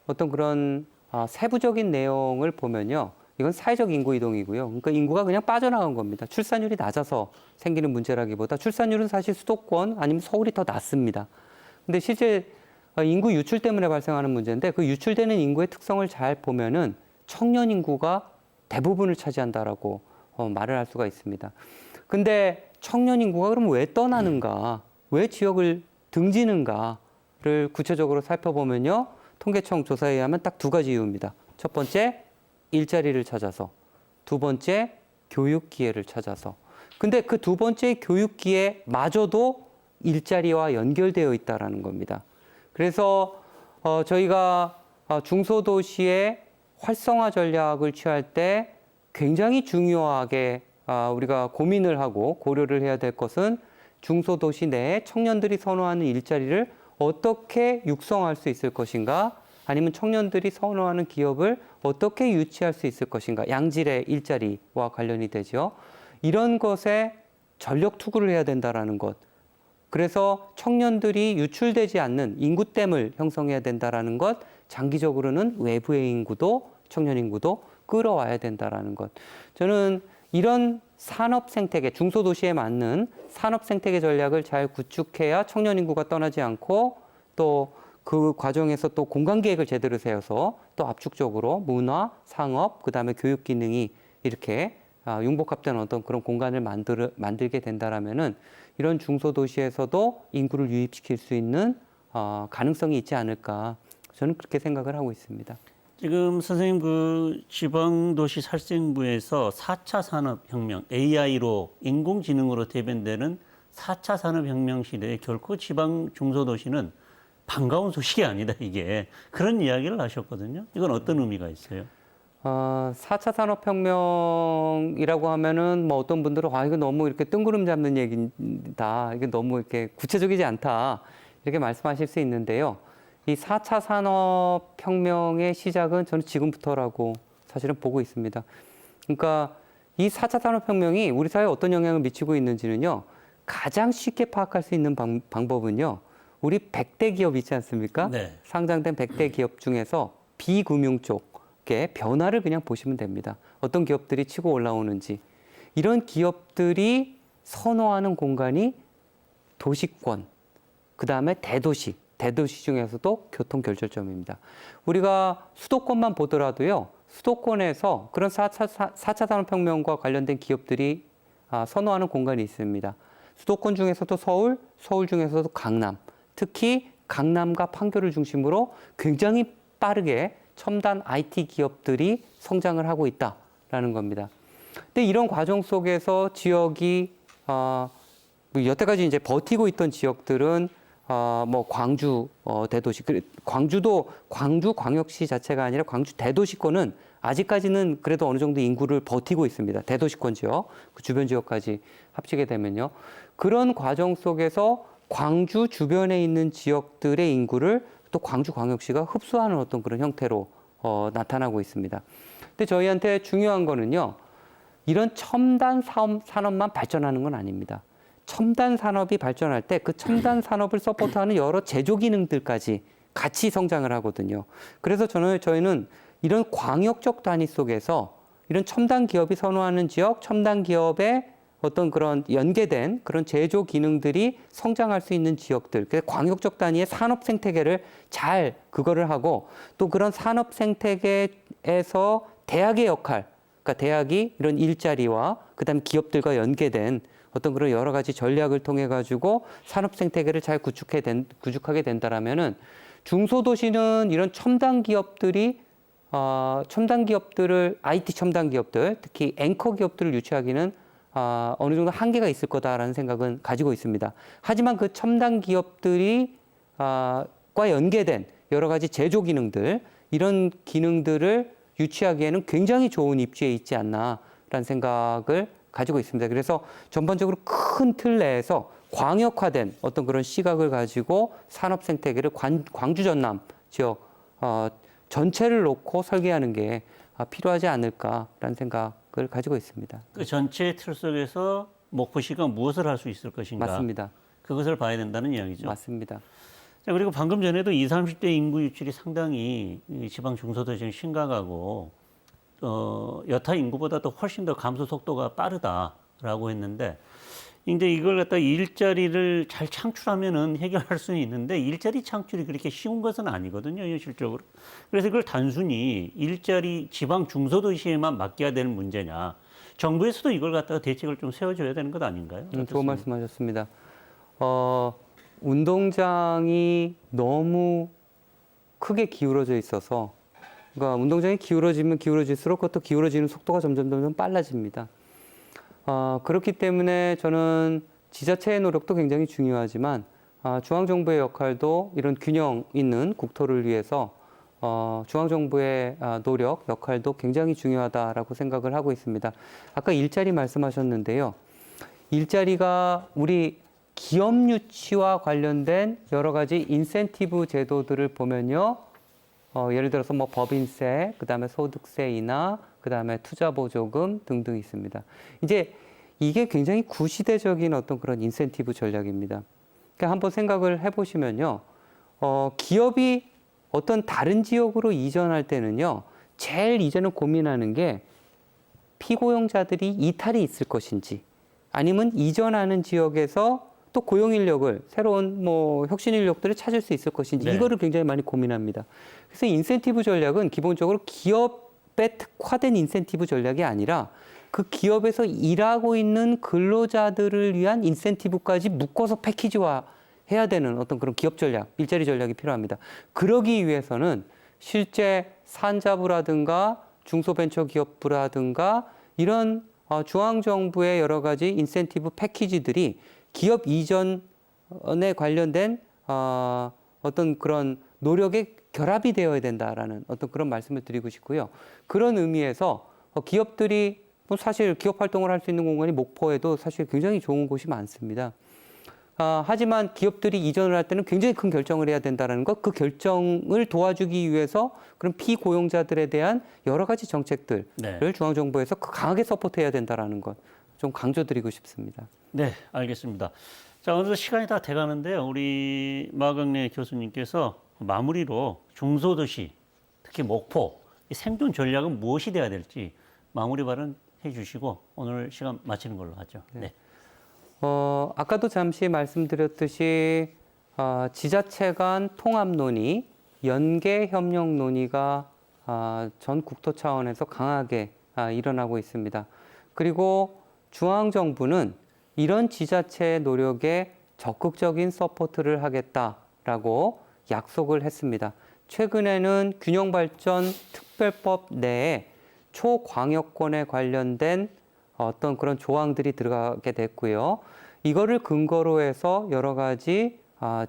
어떤 그런 세부적인 내용을 보면요. 이건 사회적 인구 이동이고요. 그러니까 인구가 그냥 빠져나간 겁니다. 출산율이 낮아서 생기는 문제라기보다 출산율은 사실 수도권 아니면 서울이 더 낮습니다. 근데 실제 인구 유출 때문에 발생하는 문제인데 그 유출되는 인구의 특성을 잘 보면은 청년 인구가 대부분을 차지한다라고 말을 할 수가 있습니다. 근데 청년 인구가 그럼 왜 떠나는가? 왜 지역을 등지는가를 구체적으로 살펴보면요. 통계청 조사에 의하면 딱 두 가지 이유입니다. 첫 번째, 일자리를 찾아서. 두 번째, 교육 기회를 찾아서. 근데 그 두 번째 교육 기회마저도 일자리와 연결되어 있다라는 겁니다. 그래서 저희가 중소도시의 활성화 전략을 취할 때 굉장히 중요하게 우리가 고민을 하고 고려를 해야 될 것은 중소도시 내에 청년들이 선호하는 일자리를 어떻게 육성할 수 있을 것인가, 아니면 청년들이 선호하는 기업을 어떻게 유치할 수 있을 것인가, 양질의 일자리와 관련이 되죠. 이런 것에 전력 투구를 해야 된다라는 것. 그래서 청년들이 유출되지 않는 인구댐을 형성해야 된다라는 것, 장기적으로는 외부의 인구도 청년 인구도 끌어와야 된다라는 것. 저는 이런 산업 생태계, 중소도시에 맞는 산업 생태계 전략을 잘 구축해야 청년 인구가 떠나지 않고 또 그 과정에서 또 공간 계획을 제대로 세워서 또 압축적으로 문화, 상업, 그다음에 교육 기능이 이렇게 융복합된 어떤 그런 공간을 만들게 된다라면은 이런 중소도시에서도 인구를 유입시킬 수 있는 가능성이 있지 않을까, 저는 그렇게 생각을 하고 있습니다. 지금 선생님 그 지방도시 살생부에서 4차 산업혁명, AI로 인공지능으로 대변되는 4차 산업혁명 시대에 결코 지방 중소도시는 반가운 소식이 아니다, 이게. 그런 이야기를 하셨거든요. 이건 어떤 의미가 있어요? 4차 산업혁명이라고 하면은 뭐 어떤 분들은 이거 너무 이렇게 뜬구름 잡는 얘기다. 이게 너무 이렇게 구체적이지 않다. 이렇게 말씀하실 수 있는데요. 이 4차 산업혁명의 시작은 저는 지금부터라고 사실은 보고 있습니다. 그러니까 이 4차 산업혁명이 우리 사회에 어떤 영향을 미치고 있는지는요. 가장 쉽게 파악할 수 있는 방법은요. 우리 100대 기업 있지 않습니까? 네. 상장된 100대 기업 중에서 비금융 쪽의 변화를 그냥 보시면 됩니다. 어떤 기업들이 치고 올라오는지. 이런 기업들이 선호하는 공간이 도시권, 그다음에 대도시 중에서도 교통 결절점입니다. 우리가 수도권만 보더라도요. 수도권에서 그런 4차 산업혁명과 관련된 기업들이 선호하는 공간이 있습니다. 수도권 중에서도 서울 중에서도 강남, 특히 강남과 판교를 중심으로 굉장히 빠르게 첨단 IT 기업들이 성장을 하고 있다라는 겁니다. 근데 이런 과정 속에서 지역이 여태까지 이제 버티고 있던 지역들은 뭐 광주 대도시, 광주도 광주 광역시 자체가 아니라 광주 대도시권은 아직까지는 그래도 어느 정도 인구를 버티고 있습니다. 대도시권 지역, 그 주변 지역까지 합치게 되면요. 그런 과정 속에서 광주 주변에 있는 지역들의 인구를 또 광주 광역시가 흡수하는 어떤 그런 형태로 나타나고 있습니다. 근데 저희한테 중요한 거는요. 이런 첨단 산업만 발전하는 건 아닙니다. 첨단 산업이 발전할 때 그 첨단 산업을 서포트하는 여러 제조 기능들까지 같이 성장을 하거든요. 그래서 저희는 이런 광역적 단위 속에서 이런 첨단 기업이 선호하는 지역, 첨단 기업의 어떤 그런 연계된 그런 제조 기능들이 성장할 수 있는 지역들, 그래서 광역적 단위의 산업 생태계를 잘 그거를 하고 또 그런 산업 생태계에서 대학의 역할, 그러니까 대학이 이런 일자리와 그다음 기업들과 연계된 어떤 그런 여러 가지 전략을 통해 가지고 산업 생태계를 잘 구축하게 된다라면은 중소도시는 이런 첨단 기업들을 IT 첨단 기업들, 특히 앵커 기업들을 유치하기는 어느 정도 한계가 있을 거다라는 생각은 가지고 있습니다. 하지만 그 첨단 기업들이 과 연계된 여러 가지 제조 기능들, 이런 기능들을 유치하기에는 굉장히 좋은 입지에 있지 않나라는 생각을 가지고 있습니다. 그래서 전반적으로 큰 틀 내에서 광역화된 어떤 그런 시각을 가지고 산업 생태계를 광주 전남 지역 전체를 놓고 설계하는 게 필요하지 않을까라는 생각을 가지고 있습니다. 그 전체 틀 속에서 목포시가 무엇을 할 수 있을 것인가? 맞습니다. 그것을 봐야 된다는 이야기죠. 맞습니다. 자, 그리고 방금 전에도 20, 30대 인구 유출이 상당히 이 지방 중소도시는 심각하고 여타 인구보다도 훨씬 더 감소 속도가 빠르다라고 했는데 이제 이걸 갖다 일자리를 잘 창출하면은 해결할 수는 있는데 일자리 창출이 그렇게 쉬운 것은 아니거든요, 현실적으로. 그래서 이걸 단순히 일자리 지방 중소도시에만 맡겨야 되는 문제냐. 정부에서도 이걸 갖다가 대책을 좀 세워줘야 되는 것 아닌가요? 좋은 말씀하셨습니다. 운동장이 너무 크게 기울어져 있어서 그러니까 운동장이 기울어지면 기울어질수록 그것도 기울어지는 속도가 점점 빨라집니다. 그렇기 때문에 저는 지자체의 노력도 굉장히 중요하지만 중앙정부의 역할도 이런 균형 있는 국토를 위해서 중앙정부의 노력, 역할도 굉장히 중요하다라고 생각을 하고 있습니다. 아까 일자리 말씀하셨는데요. 일자리가 우리 기업 유치와 관련된 여러 가지 인센티브 제도들을 보면요. 예를 들어서 뭐 법인세, 그다음에 소득세 인하, 그다음에 투자보조금 등등 있습니다. 이제 이게 굉장히 구시대적인 어떤 그런 인센티브 전략입니다. 그러니까 한번 생각을 해보시면요. 기업이 어떤 다른 지역으로 이전할 때는요. 제일 이제는 고민하는 게 피고용자들이 이탈이 있을 것인지 아니면 이전하는 지역에서 또 고용 인력을 새로운 뭐 혁신 인력들을 찾을 수 있을 것인지 이거를 굉장히 많이 고민합니다. 그래서 인센티브 전략은 기본적으로 기업에 특화된 인센티브 전략이 아니라 그 기업에서 일하고 있는 근로자들을 위한 인센티브까지 묶어서 패키지화 해야 되는 어떤 그런 기업 전략, 일자리 전략이 필요합니다. 그러기 위해서는 실제 산자부라든가 중소벤처기업부라든가 이런 중앙정부의 여러 가지 인센티브 패키지들이 기업 이전에 관련된 어떤 그런 노력에 결합이 되어야 된다라는 어떤 그런 말씀을 드리고 싶고요. 그런 의미에서 기업들이 사실 기업 활동을 할 수 있는 공간이 목포에도 사실 굉장히 좋은 곳이 많습니다. 하지만 기업들이 이전을 할 때는 굉장히 큰 결정을 해야 된다는 것, 그 결정을 도와주기 위해서 그런 피고용자들에 대한 여러 가지 정책들을 네. 중앙정부에서 강하게 서포트해야 된다는 것 좀 강조드리고 싶습니다. 네, 알겠습니다. 자, 어느덧 시간이 다 돼가는데요. 우리 마강래 교수님께서 마무리로 중소도시, 특히 목포, 이 생존 전략은 무엇이 돼야 될지 마무리 발언 해주시고 오늘 시간 마치는 걸로 하죠. 네. 아까도 잠시 말씀드렸듯이 지자체 간 통합 논의, 연계 협력 논의가 전 국토 차원에서 강하게 일어나고 있습니다. 그리고 중앙정부는 이런 지자체의 노력에 적극적인 서포트를 하겠다라고 약속을 했습니다. 최근에는 균형발전 특별법 내에 초광역권에 관련된 어떤 그런 조항들이 들어가게 됐고요. 이거를 근거로 해서 여러 가지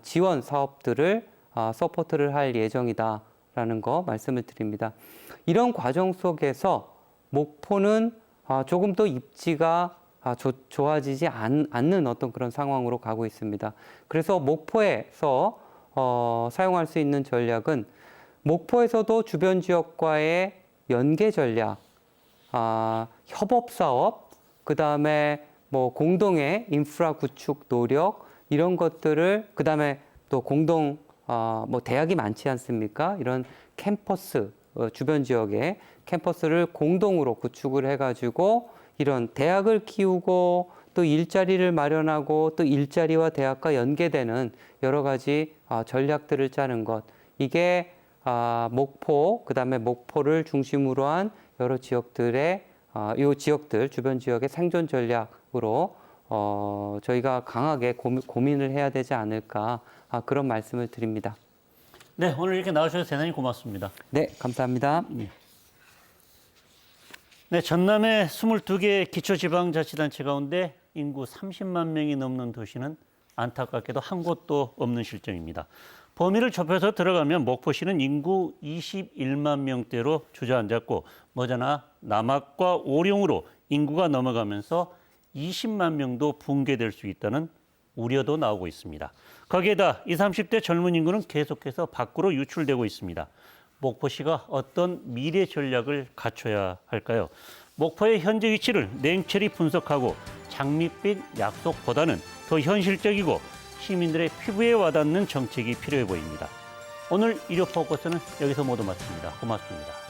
지원 사업들을 서포트를 할 예정이다라는 거 말씀을 드립니다. 이런 과정 속에서 목포는 조금 더 입지가 좋아지지 않는 어떤 그런 상황으로 가고 있습니다. 그래서 목포에서 사용할 수 있는 전략은 목포에서도 주변 지역과의 연계 전략, 협업 사업, 그 다음에 뭐 공동의 인프라 구축 노력 이런 것들을 그 다음에 또 공동 뭐 대학이 많지 않습니까? 이런 캠퍼스 주변 지역에 캠퍼스를 공동으로 구축을 해가지고 이런 대학을 키우고 또 일자리를 마련하고 또 일자리와 대학과 연계되는 여러 가지 전략들을 짜는 것 이게 목포 그다음에 목포를 중심으로 한 여러 지역들의 이 지역들 주변 지역의 생존 전략으로 저희가 강하게 고민을 해야 되지 않을까 그런 말씀을 드립니다. 네, 오늘 이렇게 나와주셔서 대단히 고맙습니다. 네, 감사합니다. 네, 전남의 22개 기초지방자치단체 가운데 인구 30만 명이 넘는 도시는 안타깝게도 한 곳도 없는 실정입니다. 범위를 좁혀서 들어가면 목포시는 인구 21만 명대로 주저앉았고 머지않아 남학과 오룡으로 인구가 넘어가면서 20만 명도 붕괴될 수 있다는 우려도 나오고 있습니다. 거기에다 20, 30대 젊은 인구는 계속해서 밖으로 유출되고 있습니다. 목포시가 어떤 미래 전략을 갖춰야 할까요? 목포의 현재 위치를 냉철히 분석하고 장밋빛 약속보다는 더 현실적이고 시민들의 피부에 와닿는 정책이 필요해 보입니다. 오늘 일요 포커스는 여기서 모두 마칩니다. 고맙습니다.